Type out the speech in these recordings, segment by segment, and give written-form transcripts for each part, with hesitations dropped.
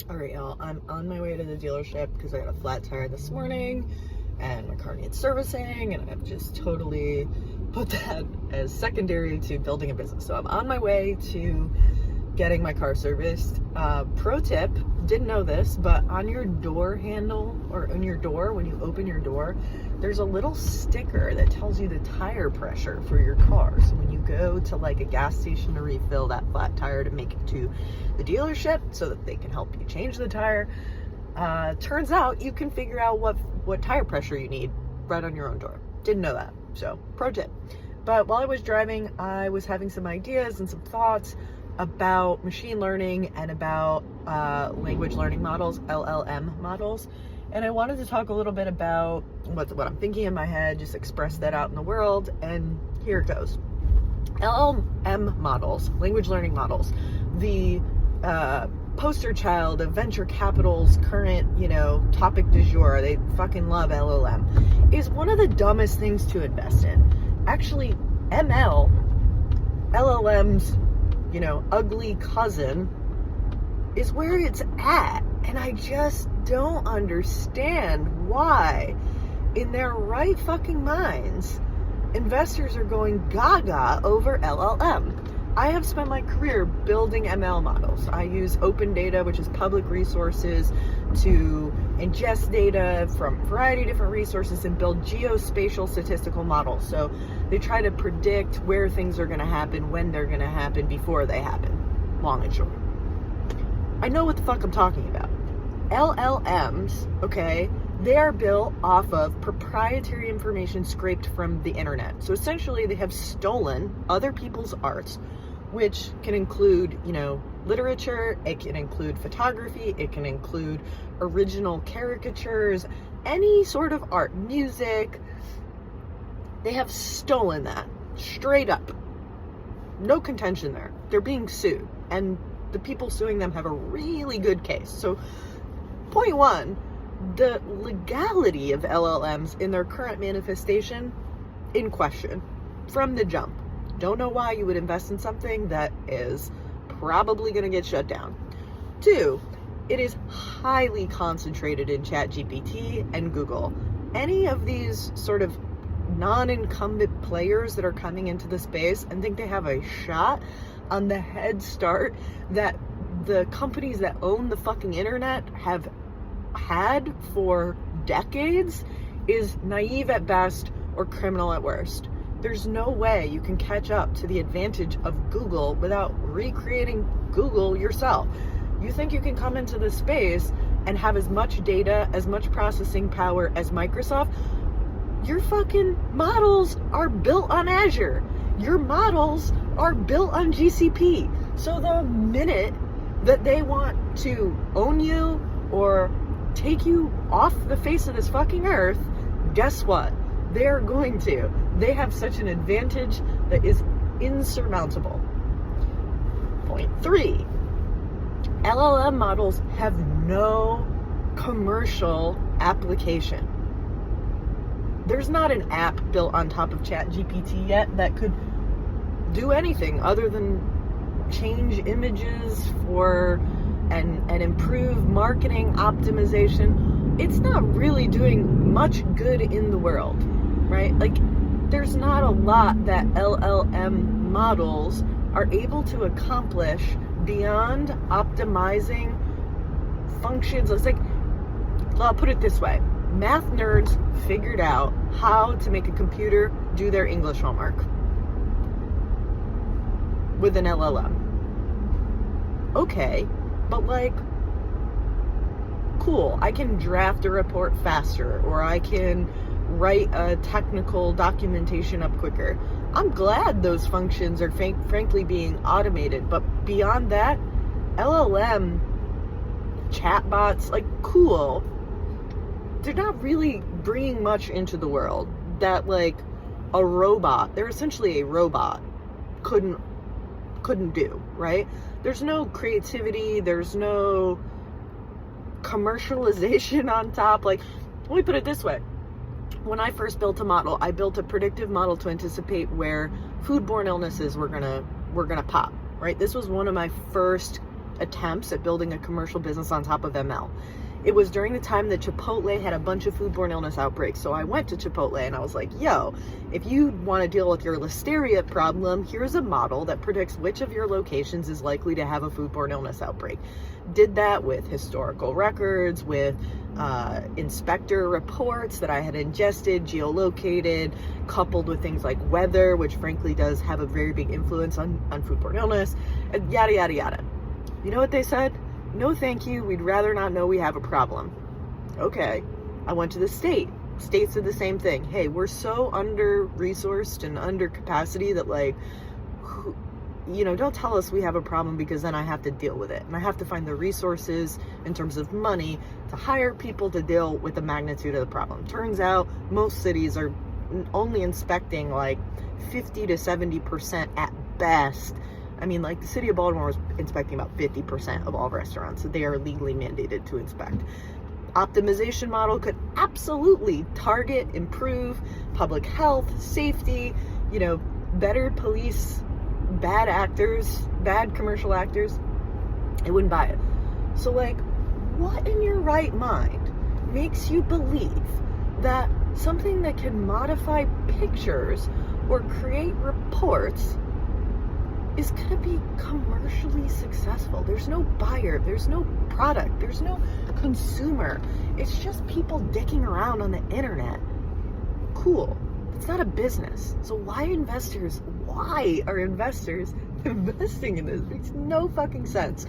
All right, y'all, I'm on my way to the dealership because I got a flat tire this morning and my car needs servicing, and I've just totally put that as secondary to building a business. So I'm on my way to getting my car serviced. Pro tip, didn't know this, but on your door handle or on your door, when you open your door, there's a little sticker that tells you the tire pressure for your car. So when you go to like a gas station to refill that flat tire to make it to the dealership so that they can help you change the tire, turns out you can figure out what tire pressure you need right on your own door. Didn't know that. So pro tip. But while I was driving, I was having some ideas and some thoughts about machine learning and about language learning models, LLM models. And I wanted to talk a little bit about what I'm thinking in my head, just express that out in the world, and here it goes. LLM models, language learning models, the poster child of venture capital's current, topic du jour, they fucking love LLM, is one of the dumbest things to invest in. Actually, LLM's, ugly cousin is where it's at. And I just don't understand why, in their right fucking minds, investors are going gaga over LLM. I have spent my career building ML models. I use open data, which is public resources, to ingest data from a variety of different resources and build geospatial statistical models. So they try to predict where things are going to happen, when they're going to happen, before they happen, long and short. I know what the fuck I'm talking about. LLMs, okay, they are built off of proprietary information scraped from the internet. So essentially they have stolen other people's arts, which can include, literature, it can include photography, it can include original caricatures, any sort of art, music. They have stolen that, straight up. No contention there. They're being sued, and the people suing them have a really good case. So, point one, the legality of LLMs in their current manifestation in question from the jump. Don't know why you would invest in something that is probably going to get shut down. Two, it is highly concentrated in ChatGPT and Google. Any of these sort of non-incumbent players that are coming into the space and think they have a shot on the head start that the companies that own the fucking internet have had for decades is naive at best or criminal at worst. There's no way you can catch up to the advantage of Google without recreating Google yourself. You think you can come into this space and have as much data, as much processing power as Microsoft? Your fucking models are built on Azure. Your models are built on GCP. So the minute that they want to own you or take you off the face of this fucking earth, guess what? They're going to. They have such an advantage that is insurmountable. Point three, LLM models have no commercial application. There's not an app built on top of ChatGPT yet that could do anything other than change images and improve marketing optimization. It's not really doing much good in the world, right? Like, there's not a lot that LLM models are able to accomplish beyond optimizing functions. It's like, I'll put it this way. Math nerds figured out how to make a computer do their English homework with an LLM. Okay, but cool, I can draft a report faster, or I can write a technical documentation up quicker. I'm glad those functions are frankly being automated, but beyond that, LLM chatbots, cool, they're not really bringing much into the world that a robot, they're essentially a robot, couldn't do, right? There's no creativity, there's no commercialization on top. Let me put it this way. When I first built a model, I built a predictive model to anticipate where foodborne illnesses were gonna pop, right? This was one of my first attempts at building a commercial business on top of ML. It was during the time that Chipotle had a bunch of foodborne illness outbreaks. So I went to Chipotle and I was like, yo, if you want to deal with your listeria problem, here's a model that predicts which of your locations is likely to have a foodborne illness outbreak. Did that with historical records, with inspector reports that I had ingested, geolocated, coupled with things like weather, which frankly does have a very big influence on foodborne illness, and yada, yada, yada. You know what they said? No, thank you. We'd rather not know we have a problem. Okay. I went to the state. State said the same thing. Hey, we're so under-resourced and under capacity that, like, don't tell us we have a problem, because then I have to deal with it. And I have to find the resources in terms of money to hire people to deal with the magnitude of the problem. Turns out most cities are only inspecting like 50 to 70% at best. I mean, like the city of Baltimore is inspecting about 50% of all restaurants, so they are legally mandated to inspect. Optimization model could absolutely target, improve public health, safety, better police bad actors, bad commercial actors. I wouldn't buy it. So, like, what in your right mind makes you believe that something that can modify pictures or create reports is going to be commercially successful? There's no buyer, there's no product, there's no consumer. It's just people dicking around on the internet. Cool. It's not a business. So why are investors investing in this? It makes no fucking sense.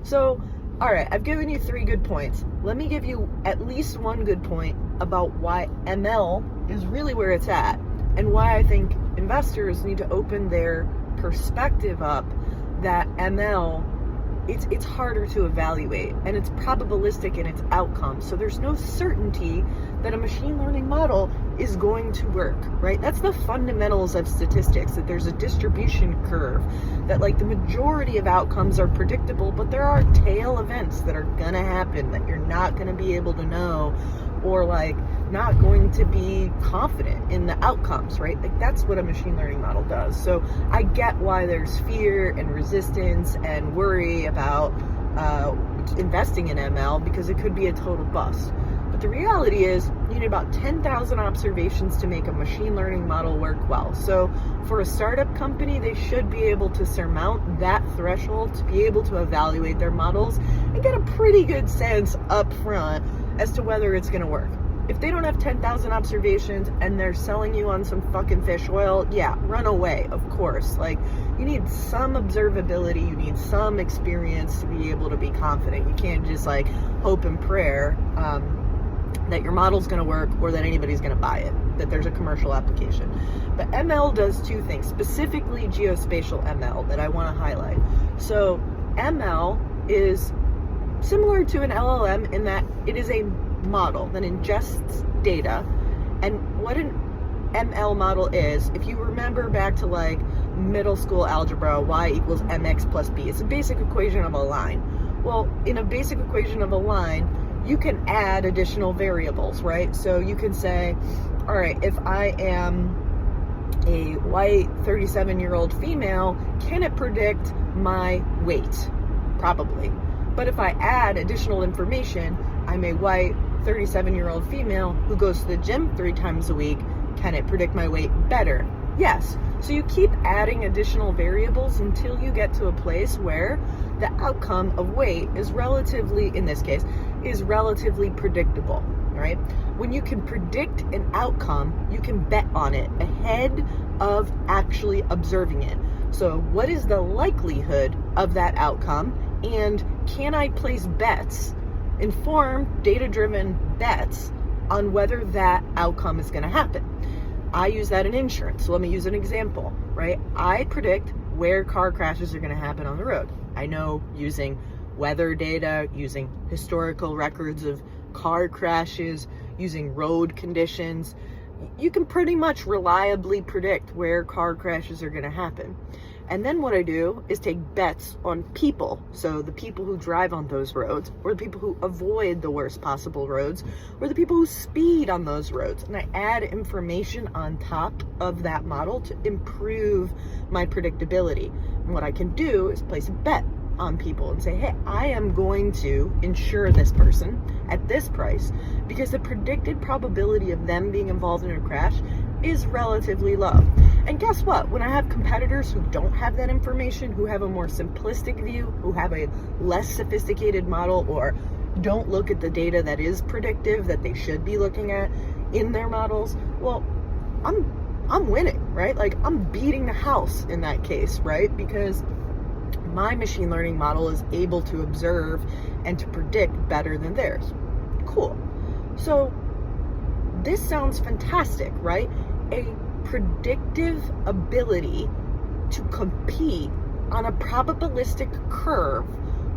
So, all right, I've given you 3 good points. Let me give you at least 1 good point about why ML is really where it's at, and why I think investors need to open their perspective up that ML, it's harder to evaluate, and it's probabilistic in its outcomes. So there's no certainty that a machine learning model is going to work, right? That's the fundamentals of statistics, that there's a distribution curve, that like the majority of outcomes are predictable, but there are tail events that are gonna happen that you're not gonna be able to know, or like not going to be confident in the outcomes, right? Like that's what a machine learning model does. So I get why there's fear and resistance and worry about investing in ML, because it could be a total bust. But the reality is you need about 10,000 observations to make a machine learning model work well. So for a startup company, they should be able to surmount that threshold to be able to evaluate their models and get a pretty good sense up front as to whether it's going to work. If they don't have 10,000 observations and they're selling you on some fucking fish oil, yeah, run away, of course. Like, you need some observability, you need some experience to be able to be confident. You can't just like hope and prayer that your model's going to work or that anybody's going to buy it, that there's a commercial application. But ML does 2 things, specifically geospatial ML, that I want to highlight. So ML is similar to an LLM in that it is a model that ingests data. And what an ML model is, if you remember back to like middle school algebra, y equals mx plus b, it's a basic equation of a line. Well, in a basic equation of a line, you can add additional variables, right? So you can say, all right, if I am a white 37-year-old female, can it predict my weight? Probably. But if I add additional information, I'm a white 37-year-old female who goes to the gym 3 times a week, can it predict my weight better? Yes. So you keep adding additional variables until you get to a place where the outcome of weight is relatively, in this case, is relatively predictable, right? When you can predict an outcome, you can bet on it ahead of actually observing it. So what is the likelihood of that outcome? And can I place bets, informed, data-driven bets on whether that outcome is going to happen? I use that in insurance. So let me use an example, right? I predict where car crashes are going to happen on the road. I know using weather data, using historical records of car crashes, using road conditions, you can pretty much reliably predict where car crashes are going to happen. And then what I do is take bets on people. So the people who drive on those roads, or the people who avoid the worst possible roads, or the people who speed on those roads. And I add information on top of that model to improve my predictability. And what I can do is place a bet. on people and say, hey, I am going to insure this person at this price because the predicted probability of them being involved in a crash is relatively low. And guess what? When I have competitors who don't have that information, who have a more simplistic view, who have a less sophisticated model, or don't look at the data that is predictive that they should be looking at in their models, well, I'm winning, right? Like, I'm beating the house in that case, right? Because my machine learning model is able to observe and to predict better than theirs. Cool. So this sounds fantastic, right? A predictive ability to compete on a probabilistic curve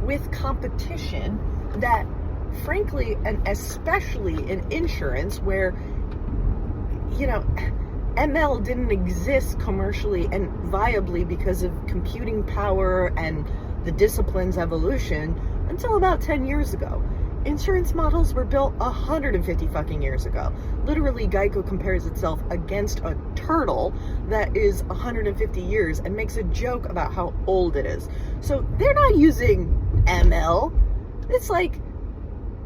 with competition that, frankly, and especially in insurance, where, you know, ML didn't exist commercially and viably because of computing power and the discipline's evolution until about 10 years ago. Insurance models were built 150 fucking years ago. Literally, Geico compares itself against a turtle that is 150 years and makes a joke about how old it is. So they're not using ML. It's like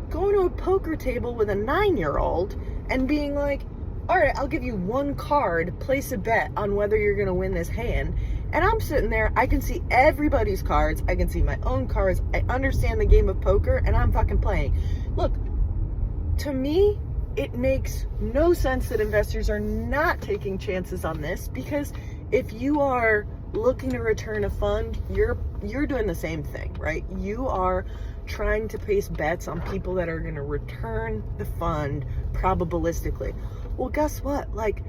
going to a poker table with a 9-year-old and being like, all right, I'll give you one card, place a bet on whether you're going to win this hand. And I'm sitting there, I can see everybody's cards, I can see my own cards, I understand the game of poker, and I'm fucking playing. Look, to me, it makes no sense that investors are not taking chances on this, because if you are looking to return a fund, you're doing the same thing, right? You are trying to place bets on people that are going to return the fund probabilistically. Well, guess what? Like,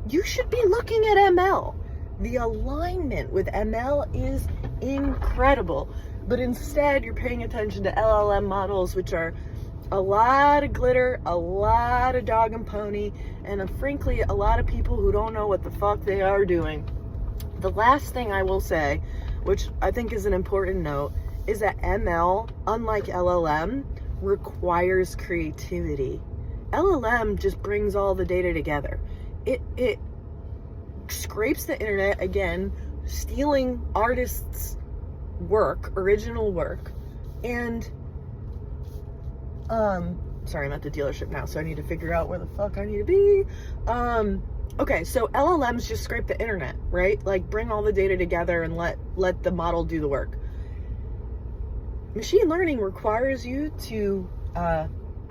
you should be looking at ML. The alignment with ML is incredible. But instead, you're paying attention to LLM models, which are a lot of glitter, a lot of dog and pony, and frankly, a lot of people who don't know what the fuck they are doing. The last thing I will say, which I think is an important note, is that ML, unlike LLM, requires creativity. LLM just brings all the data together. It scrapes the internet, again, stealing artists' work, original work, and sorry, I'm at the dealership now, so I need to figure out where the fuck I need to be. Okay, so LLMs just scrape the internet, right? Like, bring all the data together and let the model do the work. Machine learning requires you to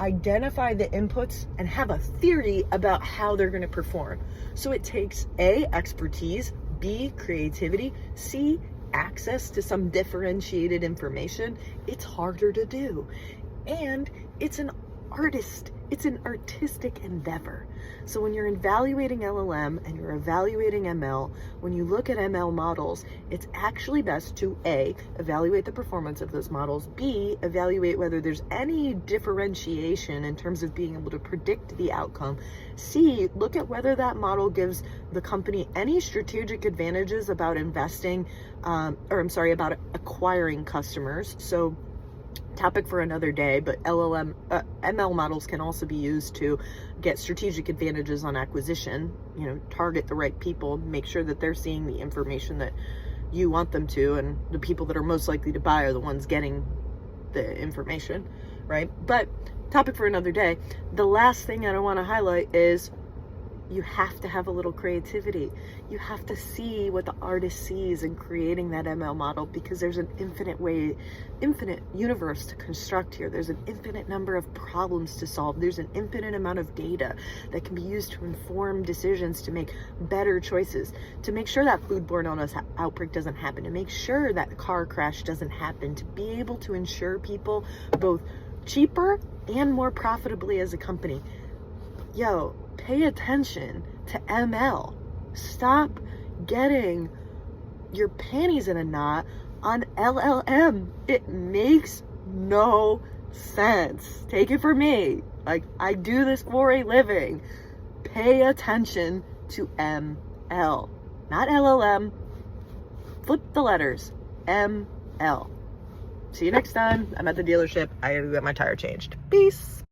identify the inputs and have a theory about how they're going to perform. So it takes A, expertise, B, creativity, C, access to some differentiated information. It's harder to do. And it's an artistic endeavor. So when you're evaluating LLM and you're evaluating ML, when you look at ML models, it's actually best to A, evaluate the performance of those models, B, evaluate whether there's any differentiation in terms of being able to predict the outcome, C, look at whether that model gives the company any strategic advantages about about acquiring customers. So, topic for another day, but ML models can also be used to get strategic advantages on acquisition, target the right people, make sure that they're seeing the information that you want them to, and the people that are most likely to buy are the ones getting the information, right? But topic for another day. The last thing I want to highlight is you have to have a little creativity. You have to see what the artist sees in creating that ML model, because there's an infinite universe to construct here. There's an infinite number of problems to solve. There's an infinite amount of data that can be used to inform decisions, to make better choices, to make sure that foodborne illness outbreak doesn't happen, to make sure that car crash doesn't happen, to be able to insure people both cheaper and more profitably as a company. Yo, pay attention to ML. Stop getting your panties in a knot on LLM. It makes no sense. Take it from me. Like, I do this for a living. Pay attention to ML. Not LLM. Flip the letters. ML. See you next time. I'm at the dealership. I gotta get my tire changed. Peace.